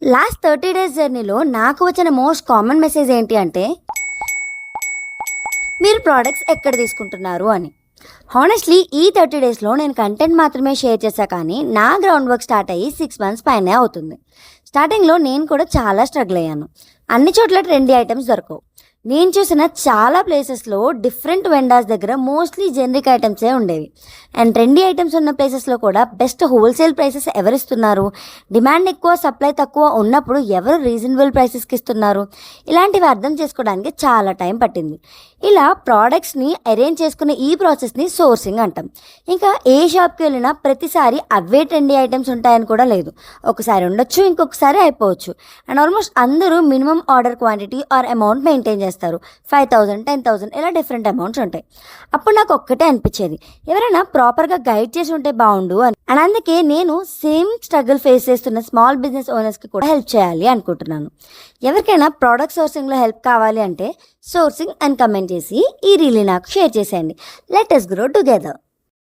Last 30 days జర్నీలో నాకు వచ్చిన మోస్ట్ కామన్ మెసేజ్ ఏంటి అంటే మీరు ప్రోడక్ట్స్ ఎక్కడ తీసుకుంటున్నారు అని. హానెస్ట్లీ ఈ 30 డేస్లో నేను కంటెంట్ మాత్రమే షేర్ చేశా, కానీ నా గ్రౌండ్ వర్క్ స్టార్ట్ అయ్యి 6 మంత్స్ పైనే అవుతుంది. స్టార్టింగ్లో నేను కూడా చాలా స్ట్రగుల్ అయ్యాను. అన్ని చోట్ల ట్రెండీ ఐటమ్స్ దొరకవు. నేను చూసిన చాలా ప్లేసెస్లో డిఫరెంట్ వెండర్స్ దగ్గర మోస్ట్లీ జెనరిక్ ఐటమ్సే ఉండేవి. అండ్ ట్రెండీ ఐటమ్స్ ఉన్న ప్లేసెస్లో కూడా బెస్ట్ హోల్సేల్ ప్రైసెస్ ఎవరిస్తున్నారు, డిమాండ్ ఎక్కువ సప్లై తక్కువ ఉన్నప్పుడు ఎవరు రీజనబుల్ ప్రైసెస్కి ఇస్తున్నారు, ఇలాంటివి అర్థం చేసుకోవడానికి చాలా టైం పట్టింది. ఇలా ప్రోడక్ట్స్ని అరేంజ్ చేసుకునే ఈ ప్రాసెస్ని సోర్సింగ్ అంటాం. ఇంకా ఏ షాప్కి వెళ్ళినా ప్రతిసారి అవే ట్రెండీ ఐటమ్స్ ఉంటాయని కూడా లేదు. ఒకసారి ఉండొచ్చు, ఇంకొకసారి అయిపోవచ్చు. అండ్ ఆల్మోస్ట్ అందరూ minimum order quantity or amount maintain చేస్తారు. 5,000, 10,000 ఇలా డిఫరెంట్ అమౌంట్స్ ఉంటాయి. అప్పుడు నాకు ఒక్కటే అనిపించేది, ఎవరైనా ప్రాపర్గా గైడ్ చేసి ఉంటే బాగుండు అని. అండ్ అందుకే నేను సేమ్ స్ట్రగుల్ ఫేస్ చేస్తున్న స్మాల్ బిజినెస్ ఓనర్స్కి కూడా హెల్ప్ చేయాలి అనుకుంటున్నాను. ఎవరికైనా ప్రోడక్ట్ సోర్సింగ్లో హెల్ప్ కావాలి అంటే సోర్సింగ్ అని కమెంట్ చేసి ఈ రీల్ని నాకు షేర్ చేసేయండి. Let us grow together.